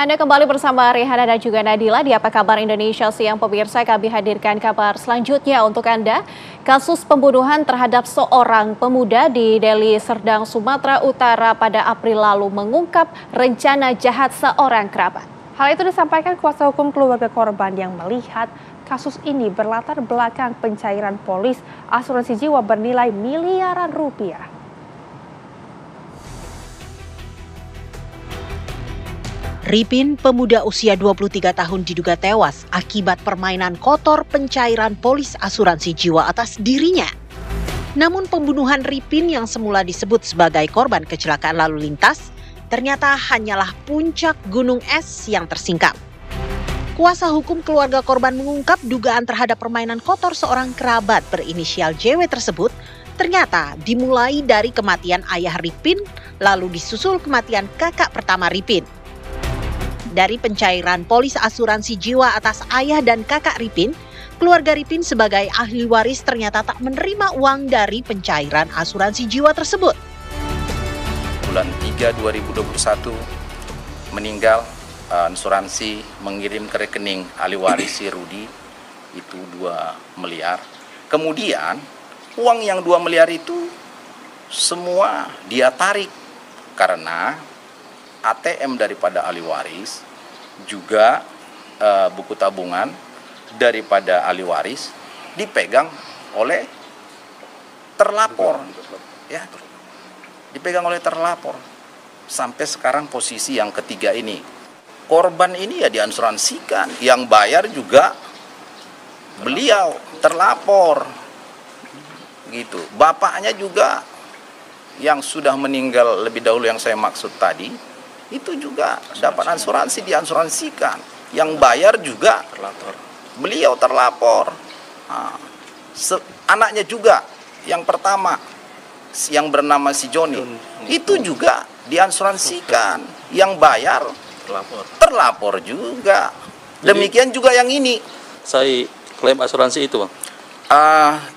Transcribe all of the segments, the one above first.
Anda kembali bersama Rehana dan juga Nadila di Apa Kabar Indonesia Siang. Pemirsa, kami hadirkan kabar selanjutnya untuk Anda. Kasus pembunuhan terhadap seorang pemuda di Deli Serdang, Sumatera Utara pada April lalu mengungkap rencana jahat seorang kerabat. Hal itu disampaikan kuasa hukum keluarga korban yang melihat kasus ini berlatar belakang pencairan polis asuransi jiwa bernilai miliaran rupiah. Ripin, pemuda usia 23 tahun diduga tewas akibat permainan kotor pencairan polis asuransi jiwa atas dirinya. Namun pembunuhan Ripin yang semula disebut sebagai korban kecelakaan lalu lintas, ternyata hanyalah puncak gunung es yang tersingkap. Kuasa hukum keluarga korban mengungkap dugaan terhadap permainan kotor seorang kerabat berinisial JW tersebut ternyata dimulai dari kematian ayah Ripin, lalu disusul kematian kakak pertama Ripin. Dari pencairan polis asuransi jiwa atas ayah dan kakak Ripin, keluarga Ripin sebagai ahli waris ternyata tak menerima uang dari pencairan asuransi jiwa tersebut. Bulan 3 2021 meninggal, asuransi mengirim ke rekening ahli waris si Rudi itu 2 miliar. Kemudian uang yang 2 miliar itu semua dia tarik karena ATM daripada ahli waris, juga buku tabungan daripada ahli waris dipegang oleh terlapor, ya, dipegang oleh terlapor. Sampai sekarang posisi yang ketiga ini, korban ini ya diasuransikan, yang bayar juga beliau terlapor, gitu. Bapaknya juga yang sudah meninggal lebih dahulu yang saya maksud tadi, itu juga dapat asuransi, diasuransikan. Yang bayar juga beliau terlapor. Anaknya juga, yang pertama, yang bernama si Joni, itu juga diasuransikan. Yang bayar terlapor juga. Demikian juga yang ini. Saya klaim asuransi itu, Bang.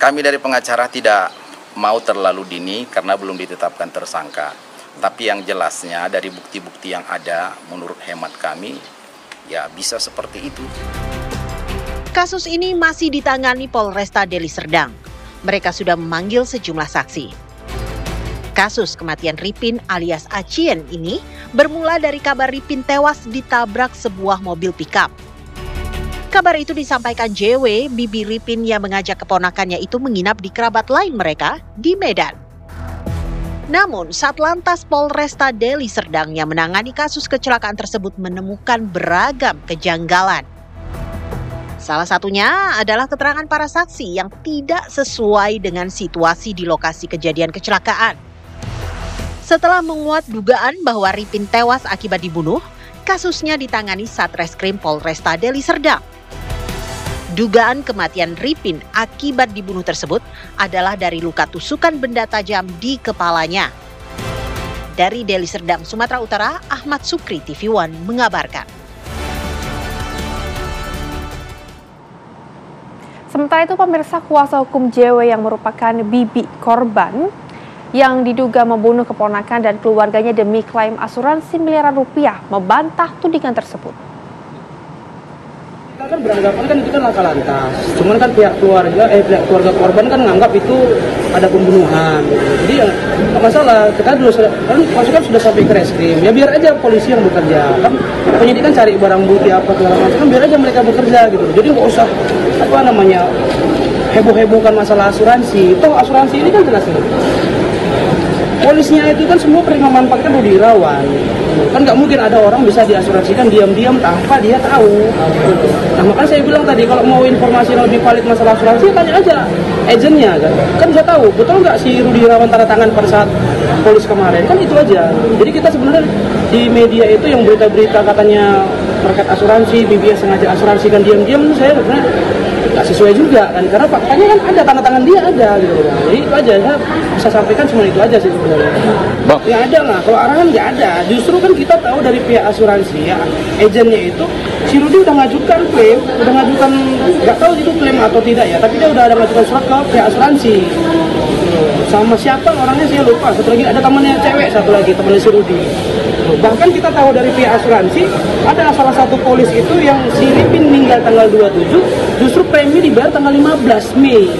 Kami dari pengacara tidak mau terlalu dini karena belum ditetapkan tersangka. Tapi yang jelasnya dari bukti-bukti yang ada, menurut hemat kami, ya bisa seperti itu. Kasus ini masih ditangani Polresta Deli Serdang. Mereka sudah memanggil sejumlah saksi. Kasus kematian Ripin alias Acien ini bermula dari kabar Ripin tewas ditabrak sebuah mobil pickup. Kabar itu disampaikan JW, bibi Ripin yang mengajak keponakannya itu menginap di kerabat lain mereka di Medan. Namun, Satlantas Polresta Deli Serdang yang menangani kasus kecelakaan tersebut menemukan beragam kejanggalan. Salah satunya adalah keterangan para saksi yang tidak sesuai dengan situasi di lokasi kejadian kecelakaan. Setelah menguat dugaan bahwa Ripin tewas akibat dibunuh, kasusnya ditangani Satreskrim Polresta Deli Serdang. Dugaan kematian Ripin akibat dibunuh tersebut adalah dari luka tusukan benda tajam di kepalanya. Dari Deli Serdang, Sumatera Utara, Ahmad Sukri, TV One mengabarkan. Sementara itu pemirsa, kuasa hukum JW yang merupakan bibi korban yang diduga membunuh keponakan dan keluarganya demi klaim asuransi miliaran rupiah membantah tudingan tersebut. Kita kan beranggapan kan itu kan laka lantas, cuman kan pihak keluarga korban kan nganggap itu ada pembunuhan gitu. Jadi ya nggak masalah, kita dulu kan pasukan sudah sampai ke reskrim, ya biar aja polisi yang bekerja, kan penyidik kan cari barang bukti apa segala macam, kan biar aja mereka bekerja gitu. Jadi nggak usah heboh-hebohkan masalah asuransi. Toh asuransi ini kan jelas nih, polisnya itu kan semua pernah memanfaatkan Rudi Irawan. Kan nggak mungkin ada orang bisa diasuransikan diam-diam tanpa dia tahu. Nah makanya saya bilang tadi, kalau mau informasi yang lebih valid masalah asuransi, tanya aja agennya kan bisa tahu betul nggak si Rudi Irawan tanda tangan pada saat polis kemarin, kan itu aja. Jadi kita sebenarnya di media itu yang berita-berita katanya terkait asuransi, bibi yang sengaja asuransikan diam-diam, itu saya sebenarnya nggak sesuai juga kan, karena faktanya kan ada tanda tangan dia ada gitu kan. Jadi itu aja, saya bisa sampaikan cuma itu aja sih sebenarnya. Ya ada lah, kalau arahan nggak ada. Justru kan kita tahu dari pihak asuransi ya, agennya itu si Rudi udah ngajukan klaim, nggak tahu itu klaim atau tidak ya, tapi dia udah ada ngajukan surat ke pihak asuransi. Sama siapa orangnya saya lupa. Satu lagi ada temannya cewek, satu lagi temannya si Rudi. Bahkan kita tahu dari pihak asuransi, ada salah satu polis itu yang si Ripin meninggal tanggal 27, justru premi dibayar tanggal 15 Mei.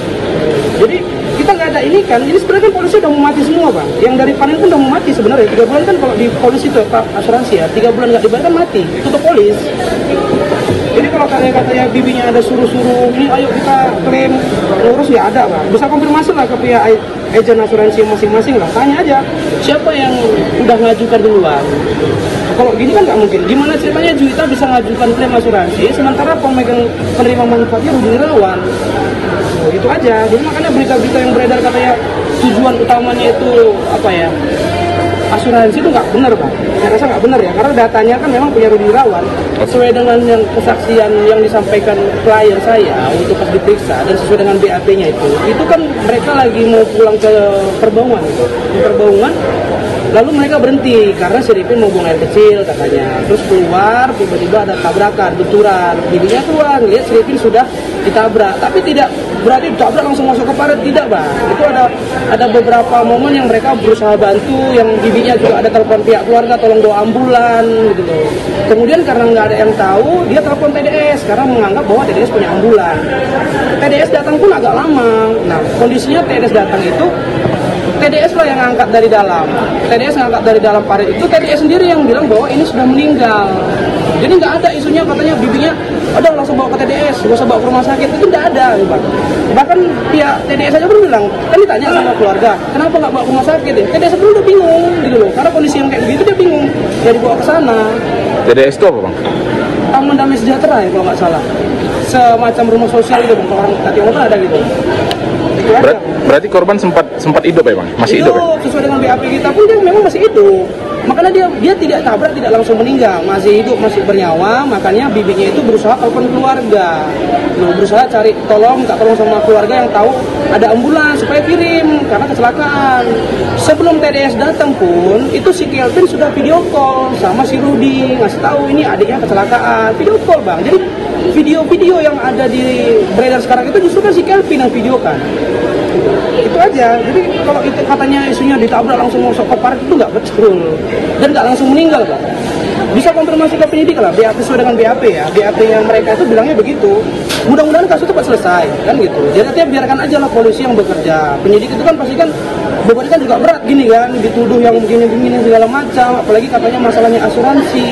Jadi kita nggak ada ini kan, ini sebenarnya kan polisi udah mau mati semua Bang. Yang dari panen pun udah mau mati sebenarnya. 3 bulan kan kalau di polisi itu asuransi ya, 3 bulan nggak dibayar kan mati, tutup polis. Jadi kalau katanya bibinya ada suruh-suruh, ini ayo kita klaim, ngurus ya ada Bang. Bisa konfirmasi lah ke pihak agen asuransi masing-masing lah, tanya aja siapa yang udah ngajukan duluan. Kalau gini kan nggak mungkin. Gimana ceritanya Juwita bisa ngajukan klaim asuransi sementara pemegang penerima manfaatnya Rudi Irawan? Itu aja. Jadi makanya berita-berita yang beredar katanya tujuan utamanya itu apa ya? Asuransi itu nggak benar Bang. Saya rasa nggak benar ya, karena datanya kan memang punya Rudi Irawan. Sesuai dengan yang kesaksian yang disampaikan klien saya untuk pas diperiksa dan sesuai dengan BAP-nya itu kan mereka lagi mau pulang ke Perbaungan gitu. Di Perbaungan, lalu mereka berhenti karena si Ripin mau buang air kecil katanya. Terus keluar, tiba-tiba ada tabrakan, benturan. Bibinya keluar, lihat si Ripin sudah ditabrak, tapi tidak berarti ditabrak langsung masuk ke parit, tidak Bang. Itu ada beberapa momen yang mereka berusaha bantu, yang bibinya juga ada telepon pihak keluarga tolong bawa ambulan gitu loh. Kemudian karena nggak ada yang tahu, dia telepon TDS karena menganggap bahwa TDS punya ambulan. TDS datang pun agak lama. Nah, kondisinya TDS datang itu TDS lah yang angkat dari dalam. TDS ngangkat dari dalam parit itu, TDS sendiri yang bilang bahwa ini sudah meninggal. Jadi nggak ada isunya katanya bibinya, udah langsung bawa ke TDS, nggak usah bawa ke rumah sakit, itu nggak ada. Bahkan pihak TDS aja pun bilang, kan ditanya sama keluarga, kenapa nggak bawa ke rumah sakit ya? TDS pun udah bingung gitu loh, karena kondisi yang kayak begitu dia bingung, dia dibawa ke sana. TDS itu apa Bang? Taman Damai Sejahtera ya kalau nggak salah, semacam rumah sosial itu Bang, orang Tiongkok kan ada gitu. Berarti korban sempat hidup ya Bang? Masih hidup ya? Sesuai dengan BAP kita pun dia memang masih hidup. Makanya dia tidak tabrak, tidak langsung meninggal, masih hidup, masih bernyawa. Makanya bibinya itu berusaha telepon keluarga, berusaha cari minta tolong sama keluarga yang tahu ada ambulans supaya kirim karena kecelakaan. Sebelum TDS datang pun itu si Kelvin sudah video call sama si Rudi, ngasih tahu ini adiknya kecelakaan, video call Bang. Jadi video-video yang ada di beredar sekarang itu justru kan si Kelvin yang video kan. Itu aja. Jadi kalau itu katanya isunya ditabrak langsung masuk ke parit, itu nggak betul dan nggak langsung meninggal Pak. Bisa konfirmasi ke penyidik lah, BAP sesuai dengan BAP ya. BAP yang mereka itu bilangnya begitu. Mudah-mudahan kasus cepat selesai kan gitu. Jadi artinya biarkan aja lah polisi yang bekerja. Penyidik itu kan pasti kan bebannya kan juga berat gini kan, dituduh yang begini-begini segala macam, apalagi katanya masalahnya asuransi.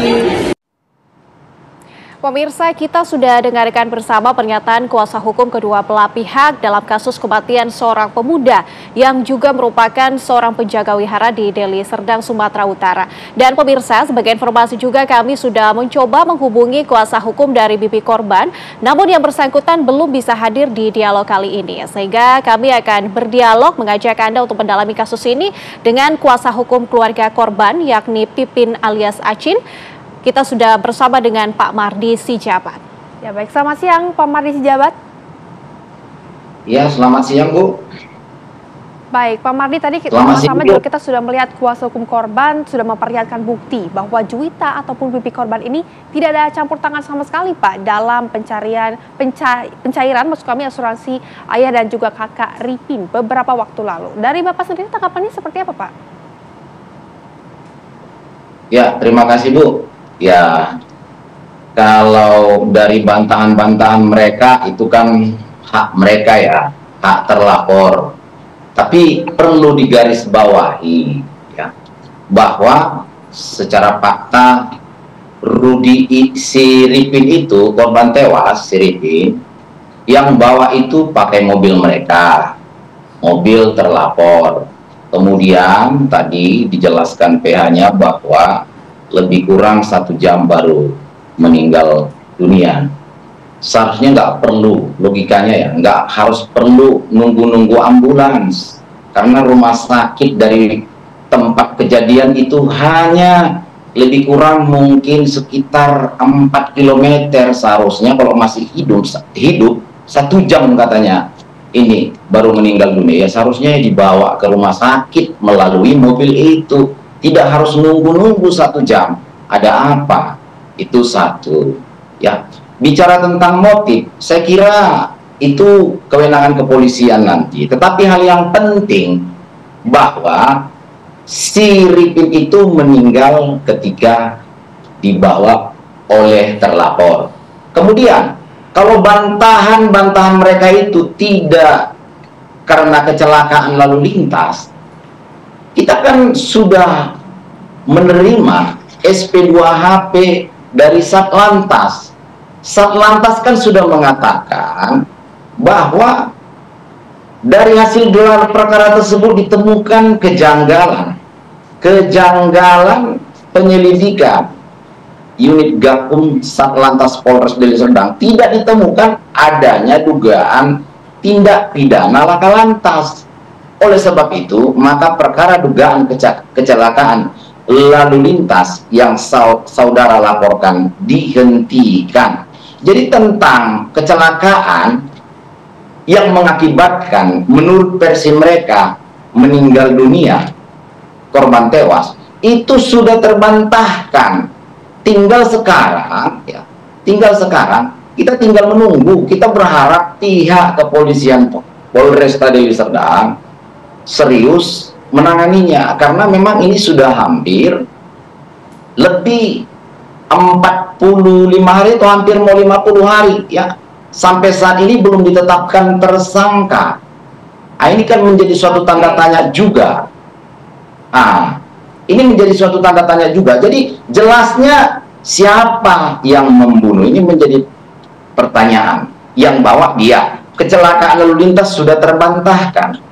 Pemirsa, kita sudah dengarkan bersama pernyataan kuasa hukum kedua belah pihak dalam kasus kematian seorang pemuda yang juga merupakan seorang penjaga wihara di Deli Serdang, Sumatera Utara. Dan pemirsa, sebagai informasi juga kami sudah mencoba menghubungi kuasa hukum dari bibi korban, namun yang bersangkutan belum bisa hadir di dialog kali ini. Sehingga kami akan berdialog mengajak Anda untuk mendalami kasus ini dengan kuasa hukum keluarga korban, yakni Pipin alias Acin. Kita sudah bersama dengan Pak Mardi Sijabat. Ya baik, selamat siang Pak Mardi Sijabat. Ya, selamat siang Bu. Baik, Pak Mardi, tadi sama-sama juga kita sudah melihat kuasa hukum korban sudah memperlihatkan bukti bahwa Juwita ataupun bibi korban ini tidak ada campur tangan sama sekali Pak dalam pencairan maksud kami asuransi ayah dan juga kakak Ripin beberapa waktu lalu. Dari Bapak sendiri tanggapannya seperti apa Pak? Ya, terima kasih Bu. Ya, kalau dari bantahan-bantahan mereka itu kan hak mereka ya, hak terlapor. Tapi perlu digarisbawahi ya, bahwa secara fakta si Ripin itu korban tewas, si Ripin yang bawa itu pakai mobil mereka, mobil terlapor. Kemudian tadi dijelaskan PH-nya bahwa lebih kurang 1 jam baru meninggal dunia. Seharusnya nggak perlu, logikanya ya, nggak harus perlu nunggu-nunggu ambulans. Karena rumah sakit dari tempat kejadian itu hanya lebih kurang mungkin sekitar 4 km. Seharusnya kalau masih hidup 1 jam katanya ini baru meninggal dunia. Ya seharusnya dibawa ke rumah sakit melalui mobil itu. Tidak harus nunggu-nunggu 1 jam. Ada apa? Itu satu. Ya, bicara tentang motif, saya kira itu kewenangan kepolisian nanti. Tetapi hal yang penting bahwa si Ripin itu meninggal ketika dibawa oleh terlapor. Kemudian, kalau bantahan-bantahan mereka itu tidak karena kecelakaan lalu lintas, kita kan sudah menerima SP2HP dari Satlantas. Satlantas kan sudah mengatakan bahwa dari hasil gelar perkara tersebut ditemukan kejanggalan penyelidikan unit Gakum Satlantas Polres Deli Serdang. Tidak ditemukan adanya dugaan tindak pidana laka lantas. Oleh sebab itu, maka perkara dugaan kecelakaan lalu lintas yang saudara laporkan dihentikan. Jadi tentang kecelakaan yang mengakibatkan menurut versi mereka meninggal dunia, korban tewas, itu sudah terbantahkan. Tinggal sekarang kita tinggal menunggu. Kita berharap pihak kepolisian Polresta Deli Serdang serius menanganinya, karena memang ini sudah hampir lebih 45 hari atau hampir mau 50 hari ya. Sampai saat ini belum ditetapkan tersangka. Ini kan menjadi suatu tanda tanya juga. Ini menjadi suatu tanda tanya juga. Jadi jelasnya siapa yang membunuh ini menjadi pertanyaan. Yang bawa dia. Kecelakaan lalu lintas sudah terbantahkan.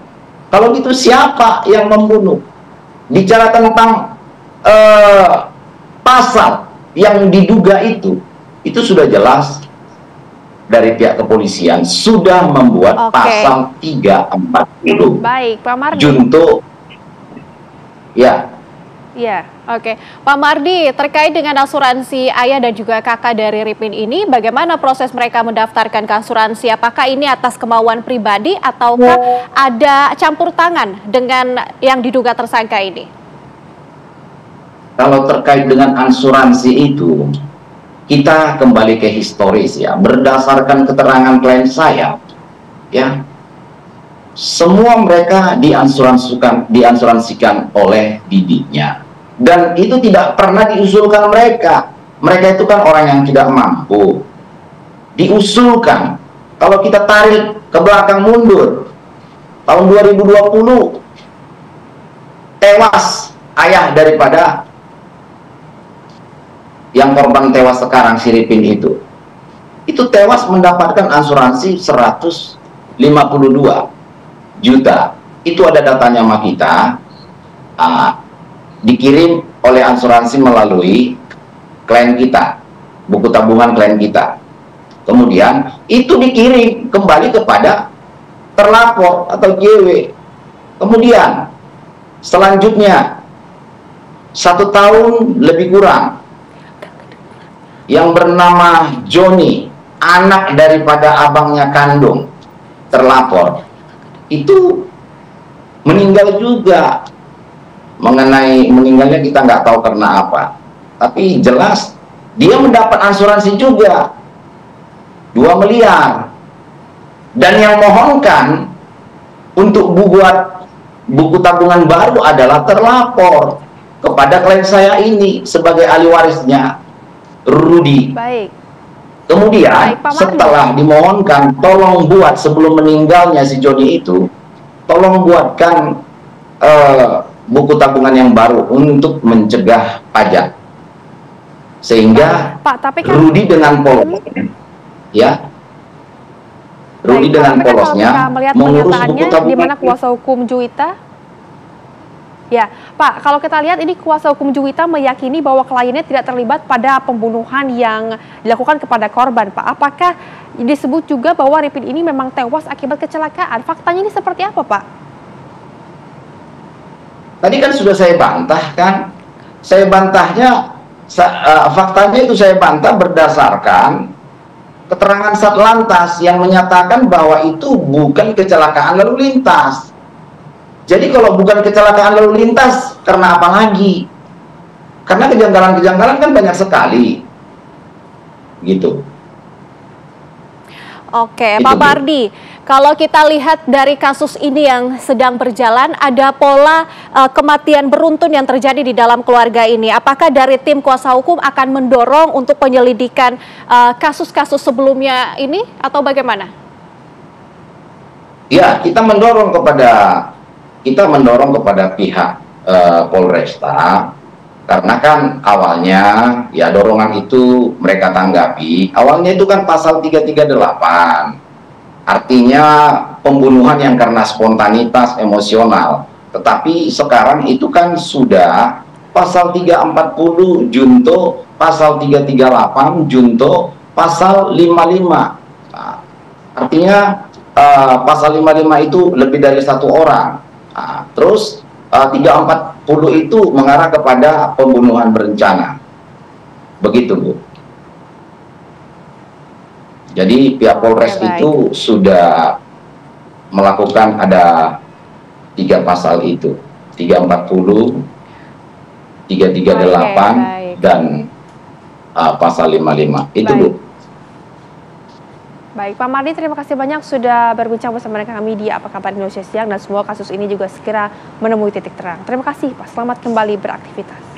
Kalau gitu siapa yang membunuh? Bicara tentang pasal yang diduga itu sudah jelas dari pihak kepolisian sudah membuat pasal 340. Baik, Pak Mardi. Junto, ya. Ya, oke. Pak Mardi, terkait dengan asuransi ayah dan juga kakak dari Ripin ini, bagaimana proses mereka mendaftarkan ke asuransi? Apakah ini atas kemauan pribadi ataukah ada campur tangan dengan yang diduga tersangka ini? Kalau terkait dengan asuransi itu, kita kembali ke historis ya. Berdasarkan keterangan klien saya, ya, semua mereka diasuransikan oleh didiknya. Dan itu tidak pernah diusulkan mereka. Mereka itu kan orang yang tidak mampu. Diusulkan. Kalau kita tarik ke belakang mundur, tahun 2020, tewas ayah daripada yang korban tewas sekarang, si Ripin itu tewas mendapatkan asuransi 152 juta. Itu ada datanya sama kita, dikirim oleh asuransi melalui klien kita, buku tabungan klien kita. Kemudian itu dikirim kembali kepada terlapor atau JW. Kemudian selanjutnya 1 tahun lebih kurang, yang bernama Joni, anak daripada abangnya kandung terlapor, itu meninggal juga. Mengenai meninggalnya kita nggak tahu karena apa, tapi jelas dia mendapat asuransi juga 2 miliar. Dan yang mohonkan untuk buat buku tabungan baru adalah terlapor kepada klien saya ini sebagai ahli warisnya, Rudi. Baik. Kemudian setelah dimohonkan tolong buat sebelum meninggalnya si Joni itu, tolong buatkan buku tabungan yang baru untuk mencegah pajak. Sehingga Pak, tapi kan Rudi dengan polosnya, ya, Rudi dengan polosnya mengurus buku tabungan. Di mana kuasa hukum Juwita? Ya, Pak, kalau kita lihat ini kuasa hukum Juwita meyakini bahwa kliennya tidak terlibat pada pembunuhan yang dilakukan kepada korban, Pak. Apakah disebut juga bahwa Ripin ini memang tewas akibat kecelakaan? Faktanya ini seperti apa, Pak? Tadi kan sudah saya bantah kan, faktanya itu saya bantah berdasarkan keterangan Satlantas yang menyatakan bahwa itu bukan kecelakaan lalu lintas. Jadi kalau bukan kecelakaan lalu lintas, karena apa lagi? Karena kejanggalan-kejanggalan kan banyak sekali, gitu. Oke, Pak Mardi, Kalau kita lihat dari kasus ini yang sedang berjalan, ada pola kematian beruntun yang terjadi di dalam keluarga ini. Apakah dari tim kuasa hukum akan mendorong untuk penyelidikan kasus-kasus sebelumnya ini atau bagaimana? Ya, kita mendorong kepada pihak Polresta, karena kan awalnya ya dorongan itu mereka tanggapi. Awalnya itu kan pasal 338. Artinya pembunuhan yang karena spontanitas emosional. Tetapi sekarang itu kan sudah pasal 340 junto, pasal 338 junto, pasal 55. Nah, artinya pasal 55 itu lebih dari satu orang. Nah, terus 340 itu mengarah kepada pembunuhan berencana. Begitu, Bu. Jadi pihak Polres itu sudah melakukan ada 3 pasal itu, 340, 338, dan pasal 55. Itu, Bu. Baik, Pak Mardi, terima kasih banyak sudah berbincang bersama dengan kami di Apa Kabar Indonesia Siang, dan semoga kasus ini juga segera menemui titik terang. Terima kasih, Pak. Selamat kembali beraktivitas.